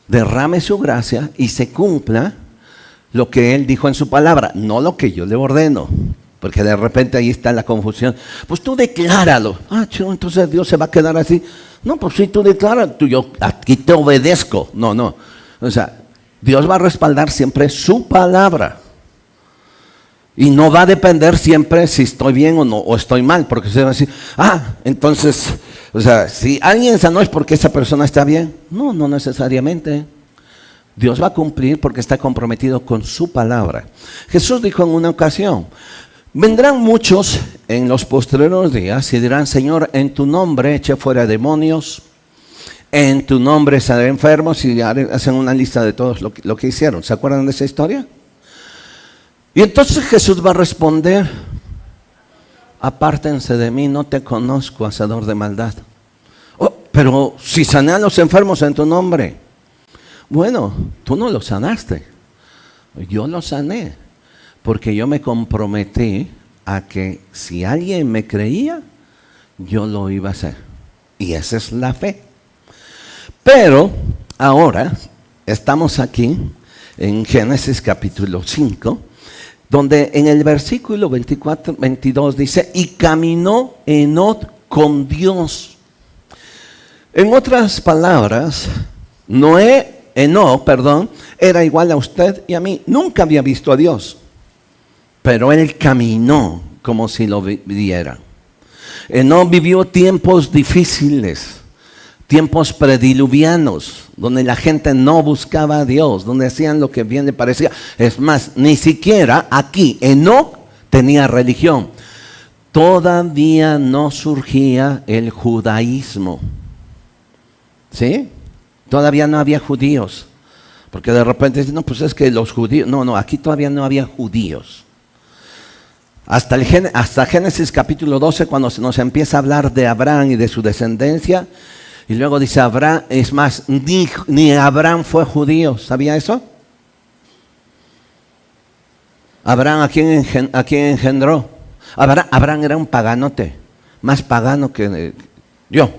derrame su gracia y se cumpla lo que Él dijo en su palabra, no lo que yo le ordeno. Porque de repente ahí está la confusión. Pues tú decláralo. Entonces Dios se va a quedar así. No, pues si tú declaras, yo aquí te obedezco. No. O sea, Dios va a respaldar siempre su palabra. Y no va a depender siempre si estoy bien o no, o estoy mal. Porque se va a decir, entonces, o sea, si alguien sanó es porque esa persona está bien. No necesariamente. Dios va a cumplir porque está comprometido con su palabra. Jesús dijo en una ocasión, vendrán muchos en los postreros días y dirán, Señor, en tu nombre eché fuera demonios, en tu nombre sanaré enfermos, y hacen una lista de todos lo que hicieron. ¿Se acuerdan de esa historia? Y entonces Jesús va a responder, apártense de mí, no te conozco, hacedor de maldad. Pero si sané a los enfermos en tu nombre. Bueno, tú no los sanaste, yo los sané. Porque yo me comprometí a que si alguien me creía, yo lo iba a hacer. Y esa es la fe. Pero ahora estamos aquí en Génesis capítulo 5, donde en el versículo 22 dice, y caminó Enoc con Dios. En otras palabras, Enoc, era igual a usted y a mí. Nunca había visto a Dios. Pero él caminó como si lo viera. Enoc vivió tiempos difíciles, tiempos prediluvianos, donde la gente no buscaba a Dios, donde hacían lo que bien le parecía. Es más, ni siquiera aquí Enoc tenía religión. Todavía no surgía el judaísmo. ¿Sí? Todavía no había judíos. Porque de repente dicen, no, pues es que los judíos. No, aquí todavía no había judíos. Hasta Génesis capítulo 12, cuando se nos empieza a hablar de Abraham y de su descendencia, y luego dice Abraham, es más, ni Abraham fue judío, ¿sabía eso? Abraham, ¿a quién engendró? Abraham era un paganote, más pagano que yo.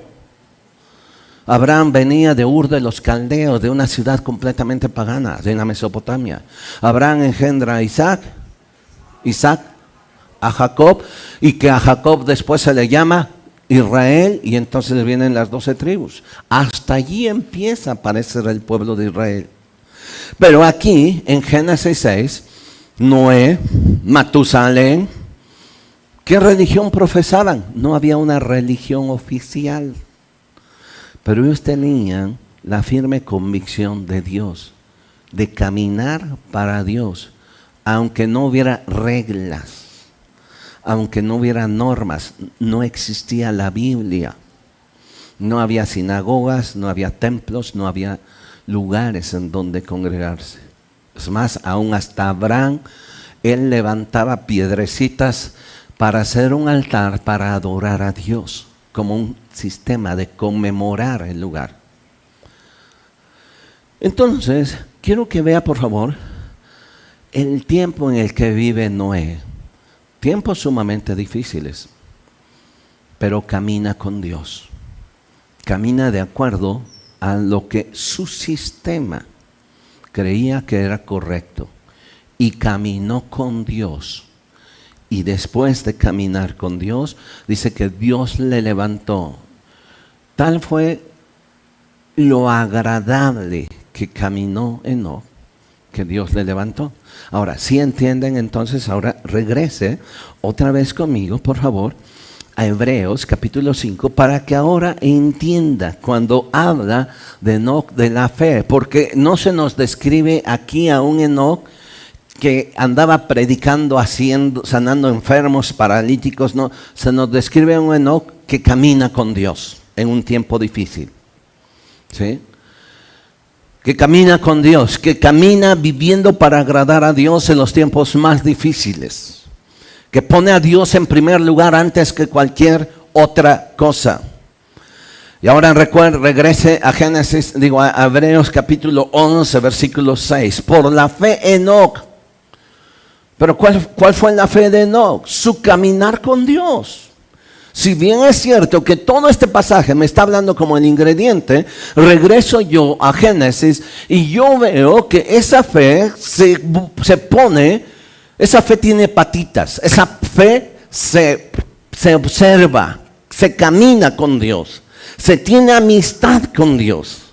Abraham venía de Ur de los Caldeos, de una ciudad completamente pagana, de la Mesopotamia. Abraham engendra a Isaac, a Jacob, y que a Jacob después se le llama Israel, y entonces vienen las 12 tribus. Hasta allí empieza a aparecer el pueblo de Israel. Pero aquí, en Génesis 6, Noé, Matusalén, ¿qué religión profesaban? No había una religión oficial. Pero ellos tenían la firme convicción de Dios, de caminar para Dios, aunque no hubiera reglas. Aunque no hubiera normas, no existía la Biblia. No había sinagogas, no había templos, no había lugares en donde congregarse. Es más, aún hasta Abraham, él levantaba piedrecitas para hacer un altar para adorar a Dios, como un sistema de conmemorar el lugar. Entonces, quiero que vea, por favor, el tiempo en el que vive Noé. Tiempos sumamente difíciles, pero camina con Dios. Camina de acuerdo a lo que su sistema creía que era correcto. Y caminó con Dios. Y después de caminar con Dios, dice que Dios le levantó. Tal fue lo agradable que caminó Enoc, que Dios le levantó. Ahora, si entienden, entonces ahora regrese otra vez conmigo, por favor, a Hebreos capítulo 5 para que ahora entienda cuando habla de Enoc, de la fe, porque no se nos describe aquí a un Enoc que andaba predicando, sanando enfermos, paralíticos, no, se nos describe a un Enoc que camina con Dios en un tiempo difícil, ¿sí? Que camina con Dios, que camina viviendo para agradar a Dios en los tiempos más difíciles, que pone a Dios en primer lugar antes que cualquier otra cosa. Y ahora regrese a a Hebreos capítulo 11, versículo 6. Por la fe Enoc. Pero ¿cuál fue la fe de Enoc? Su caminar con Dios. Si bien es cierto que todo este pasaje me está hablando como el ingrediente, regreso yo a Génesis y yo veo que esa fe se pone, esa fe tiene patitas, esa fe se observa, se camina con Dios, se tiene amistad con Dios.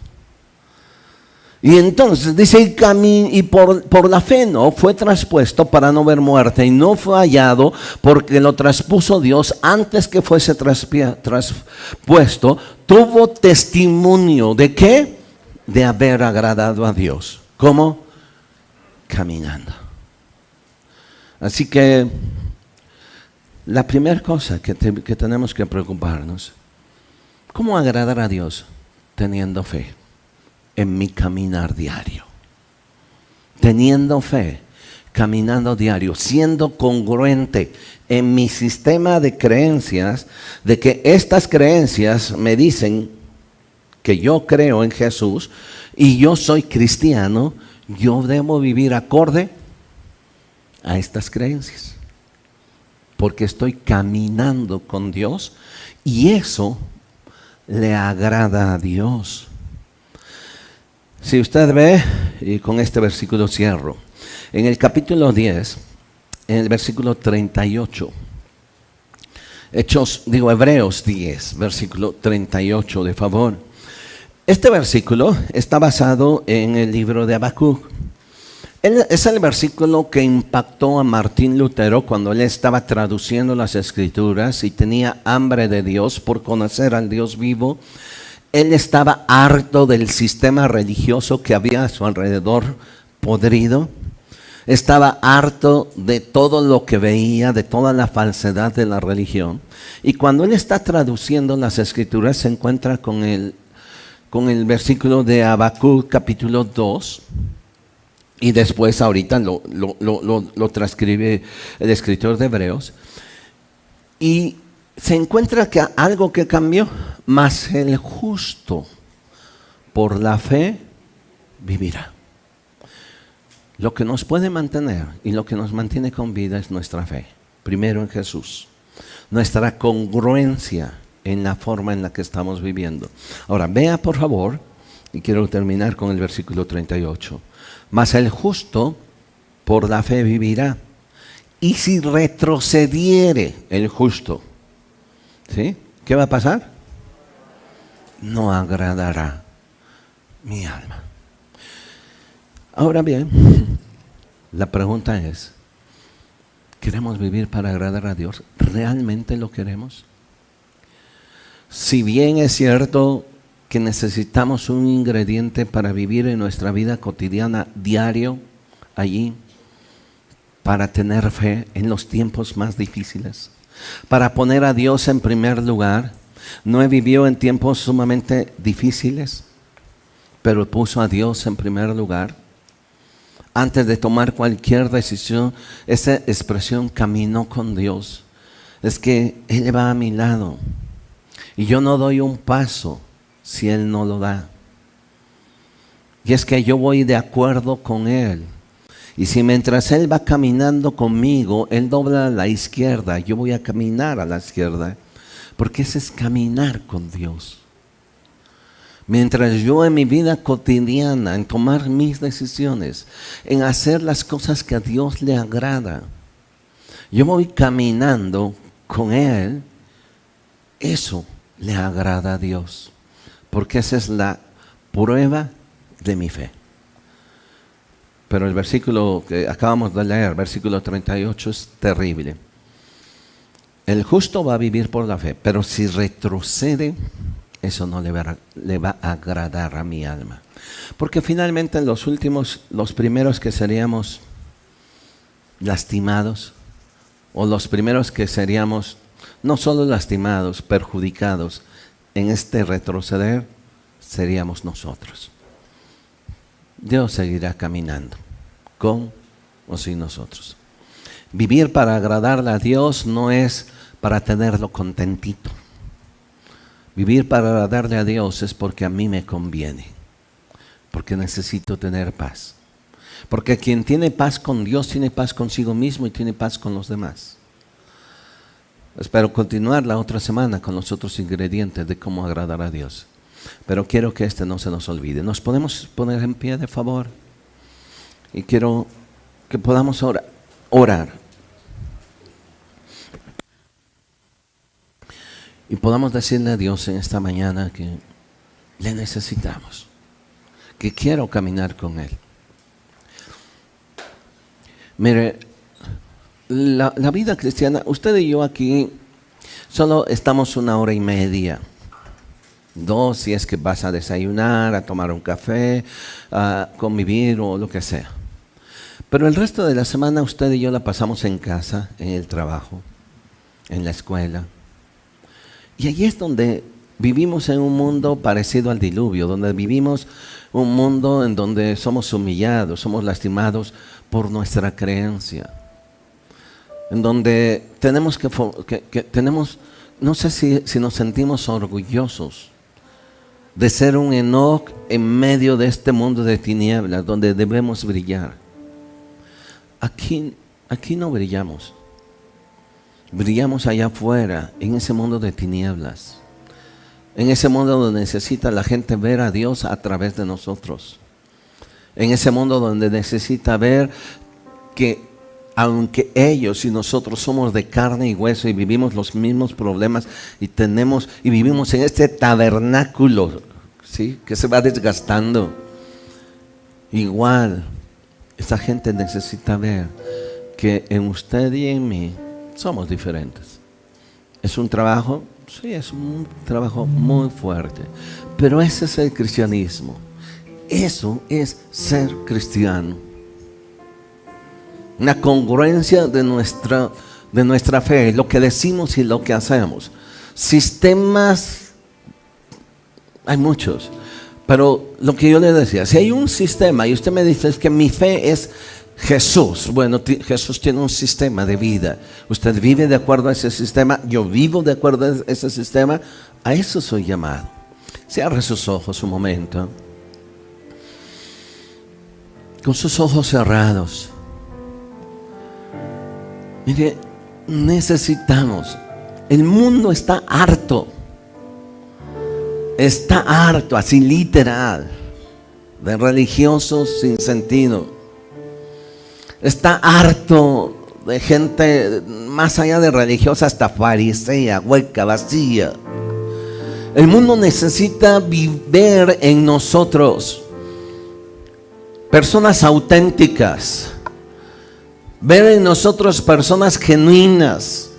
Y entonces dice, y por la fe no fue traspuesto para no ver muerte, y no fue hallado porque lo traspuso Dios antes que fuese traspuesto, tuvo testimonio de ¿qué? De haber agradado a Dios. ¿Cómo? Caminando. Así que la primera cosa que tenemos que preocuparnos, ¿cómo agradar a Dios? Teniendo fe en mi caminar diario, teniendo fe, caminando diario, siendo congruente en mi sistema de creencias, de que estas creencias me dicen que yo creo en Jesús y yo soy cristiano, yo debo vivir acorde a estas creencias, porque estoy caminando con Dios y eso le agrada a Dios. Si usted ve, y con este versículo cierro, en el capítulo 10, en el versículo 38, Hebreos 10, versículo 38, de favor. Este versículo está basado en el libro de Habacuc. Es el versículo que impactó a Martín Lutero cuando él estaba traduciendo las Escrituras y tenía hambre de Dios por conocer al Dios vivo. Él estaba harto del sistema religioso que había a su alrededor podrido. Estaba harto de todo lo que veía, de toda la falsedad de la religión. Y cuando él está traduciendo las Escrituras, se encuentra con el versículo de Habacuc capítulo 2. Y después ahorita lo transcribe el escritor de Hebreos. Y se encuentra que algo que cambió, mas el justo por la fe vivirá. Lo que nos puede mantener y lo que nos mantiene con vida es nuestra fe, primero en Jesús, nuestra congruencia en la forma en la que estamos viviendo. Ahora, vea por favor, y quiero terminar con el versículo 38, mas el justo por la fe vivirá, y si retrocediere el justo, ¿sí? ¿Qué va a pasar? No agradará mi alma. Ahora bien, la pregunta es, ¿queremos vivir para agradar a Dios? ¿Realmente lo queremos? Si bien es cierto que necesitamos un ingrediente para vivir en nuestra vida cotidiana, diario, allí, para tener fe en los tiempos más difíciles, para poner a Dios en primer lugar. No he vivido en tiempos sumamente difíciles, pero puso a Dios en primer lugar. Antes de tomar cualquier decisión, esa expresión caminó con Dios. Es que Él va a mi lado y yo no doy un paso si Él no lo da. Y es que yo voy de acuerdo con Él. Y si mientras Él va caminando conmigo, Él dobla a la izquierda, yo voy a caminar a la izquierda. Porque ese es caminar con Dios. Mientras yo en mi vida cotidiana, en tomar mis decisiones, en hacer las cosas que a Dios le agrada, yo voy caminando con Él, eso le agrada a Dios. Porque esa es la prueba de mi fe. Pero el versículo que acabamos de leer, versículo 38, es terrible. El justo va a vivir por la fe, pero si retrocede, eso no le va a agradar a mi alma. Porque finalmente los primeros que seríamos lastimados, o los primeros que seríamos no solo lastimados, perjudicados en este retroceder, seríamos nosotros. Dios seguirá caminando, con o sin nosotros. Vivir para agradarle a Dios no es para tenerlo contentito. Vivir para agradarle a Dios es porque a mí me conviene, porque necesito tener paz. Porque quien tiene paz con Dios tiene paz consigo mismo y tiene paz con los demás. Espero continuar la otra semana con los otros ingredientes de cómo agradar a Dios. Pero quiero que no se nos olvide. ¿Nos podemos poner en pie, de favor? Y quiero que podamos orar. Y podamos decirle a Dios en esta mañana que le necesitamos, que quiero caminar con Él. Mire, la vida cristiana, usted y yo aquí solo estamos 1 hora y media, 2 si es que vas a desayunar, a tomar un café, a convivir o lo que sea. Pero el resto de la semana usted y yo la pasamos en casa, en el trabajo, en la escuela. Y allí es donde vivimos en un mundo parecido al diluvio, donde vivimos un mundo en donde somos humillados, somos lastimados por nuestra creencia. En donde tenemos no sé si nos sentimos orgullosos de ser un Enoc en medio de este mundo de tinieblas, donde debemos brillar. Aquí no brillamos. Brillamos allá afuera, en ese mundo de tinieblas. En ese mundo donde necesita la gente ver a Dios a través de nosotros. En ese mundo donde necesita ver que aunque ellos y nosotros somos de carne y hueso y vivimos los mismos problemas y vivimos en este tabernáculo, ¿sí?, que se va desgastando. Igual, esta gente necesita ver que en usted y en mí somos diferentes. Es un trabajo, sí, es un trabajo muy fuerte, pero ese es el cristianismo. Eso es ser cristiano. Una congruencia de nuestra fe, lo que decimos y lo que hacemos. Sistemas, hay muchos, pero lo que yo le decía, si hay un sistema y usted me dice es que mi fe es Jesús, bueno, Jesús tiene un sistema de vida. Usted vive de acuerdo a ese sistema, yo vivo de acuerdo a ese sistema, a eso soy llamado. Cierre sus ojos un momento. Con sus ojos cerrados. Mire, necesitamos. El mundo está harto, así literal, de religiosos sin sentido. Está harto de gente más allá de religiosa, hasta farisea, hueca, vacía. El mundo necesita vivir en nosotros personas auténticas, ver en nosotros personas genuinas,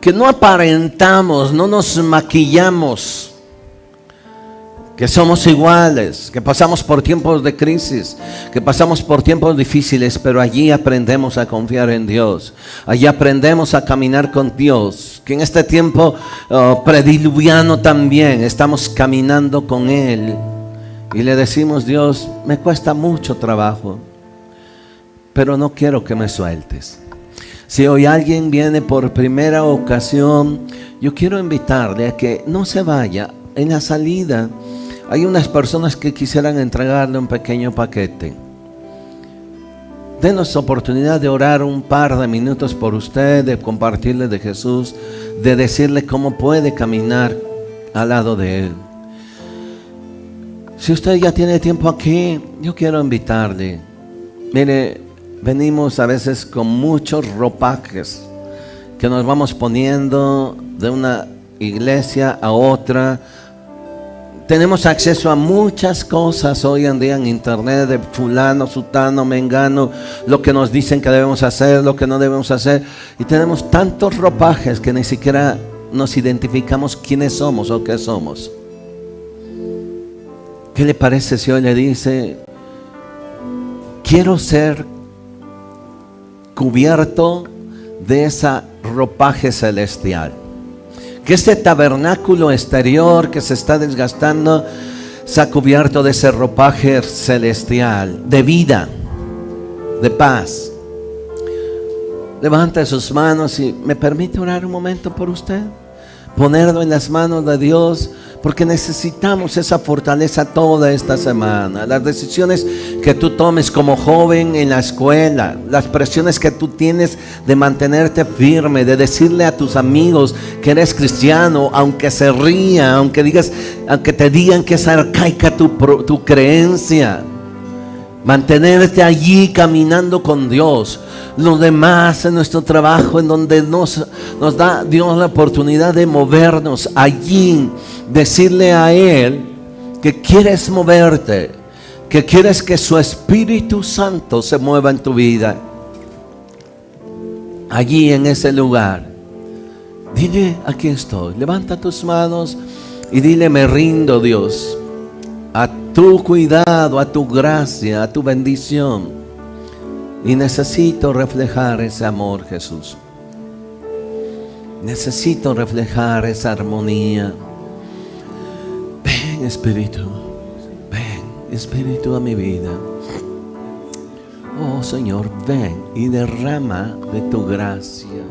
que no aparentamos, no nos maquillamos, que somos iguales, que pasamos por tiempos de crisis, que pasamos por tiempos difíciles, pero allí aprendemos a confiar en Dios, allí aprendemos a caminar con Dios, que en este tiempo prediluviano también estamos caminando con Él y le decimos: Dios, me cuesta mucho trabajo, pero no quiero que me sueltes. Si hoy alguien viene por primera ocasión, yo quiero invitarle a que no se vaya. En la salida hay unas personas que quisieran entregarle un pequeño paquete. Denos oportunidad de orar un par de minutos por usted, de compartirle de Jesús, de decirle cómo puede caminar al lado de Él. Si usted ya tiene tiempo aquí, yo quiero invitarle. Mire, venimos a veces con muchos ropajes que nos vamos poniendo de una iglesia a otra, Tenemos acceso a muchas cosas hoy en día en internet, de fulano, sutano, mengano, lo que nos dicen que debemos hacer, lo que no debemos hacer. Y tenemos tantos ropajes que ni siquiera nos identificamos quiénes somos o qué somos. ¿Qué le parece si hoy le dice, quiero ser cubierto de ese ropaje celestial? Que este tabernáculo exterior que se está desgastando se ha cubierto de ese ropaje celestial, de vida, de paz. Levanta sus manos y me permite orar un momento por usted. Ponerlo en las manos de Dios, porque necesitamos esa fortaleza toda esta semana. Las decisiones que tú tomes como joven en la escuela, las presiones que tú tienes de mantenerte firme, de decirle a tus amigos que eres cristiano, aunque se rían, aunque te digan que es arcaica tu creencia. Mantenerte allí caminando con Dios. Lo demás en nuestro trabajo, en donde nos da Dios la oportunidad de movernos allí, decirle a Él que quieres moverte, que quieres que su Espíritu Santo se mueva en tu vida. Allí en ese lugar, dile, aquí estoy. Levanta tus manos y dile, me rindo, Dios, a tu cuidado, a tu gracia, a tu bendición. Y necesito reflejar ese amor, Jesús. Necesito reflejar esa armonía. Ven, Espíritu a mi vida. Oh Señor, ven y derrama de tu gracia.